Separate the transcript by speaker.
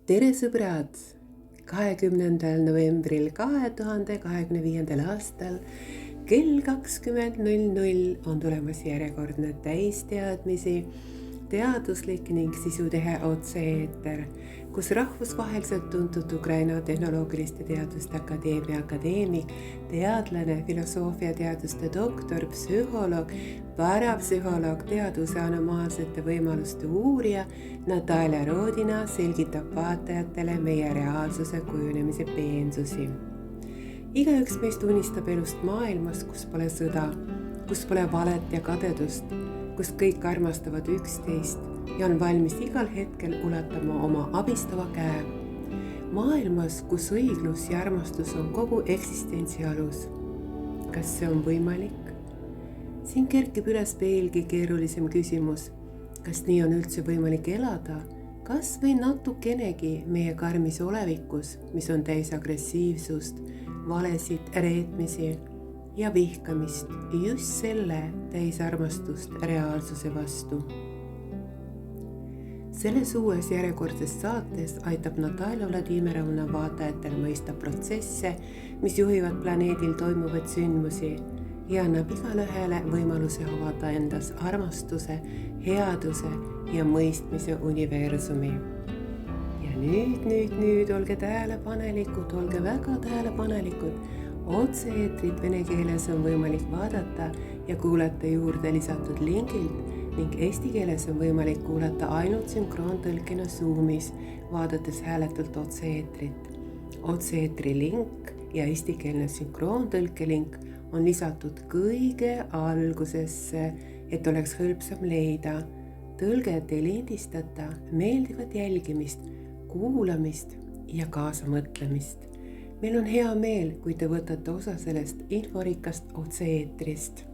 Speaker 1: tere sõbrad! 20. novembril 2025. aastal kell 20.00 on tulemas järjekordne täisteadmisi, teaduslik ning sisutehe otse-eeter, kus rahvusvaheliselt tuntud Ukraina Tehnoloogiliste Teaduste Akadeemia akadeemik, teadlane, filosoofiateaduste doktor, psühholoog, parapsühholoog, teaduse anomaalsete võimaluste uurija Natalja Rodina selgitab vaatajatele meie reaalsuse kujunemise peensusi. Igaüks meist unistab elust maailmas, kus pole sõda, kus pole valet ja kadedust, kus kõik armastavad üksteist ja on valmis igal hetkel ulatama oma abistava käe. Maailmas, kus õiglus ja armastus on kogu eksistentsi alus. Kas see on võimalik? Siin kerkib üles veelgi keerulisem küsimus. Kas nii on üldse võimalik elada? Kas või natukenegi meie karmis olevikus, mis on täis agressiivsust, valesid, reetmisi ja vihkamist, just selle täis armastust reaalsuse vastu. Selles uues järjekordses saates aitab Natalja Vladimirovna vaatajatel mõista protsesse, mis juhivad planeedil toimuvaid sündmusi ja annab igalühele võimaluse avada endas armastuse, headuse ja mõistmise universumi. Ja nüüd olge tähelepanelikud, olge väga tähelepanelikud. Otse-eetrit vene keeles on võimalik vaadata ja kuulata juurde lisatud lingilt ning eesti keeles on võimalik kuulata ainult sünkroontõlkena Zoomis, vaadates hääletult otse-eetrit. Otse-eetri link ja eestikeelne sünkroontõlke link on lisatud kõige algusesse, et oleks hõlpsam leida. Tõlget ei lindistata, meeldivat jälgimist, kuulamist ja kaasamõtlemist. Meil on hea meel, kui te võtate osa sellest inforikast otse-eetrist.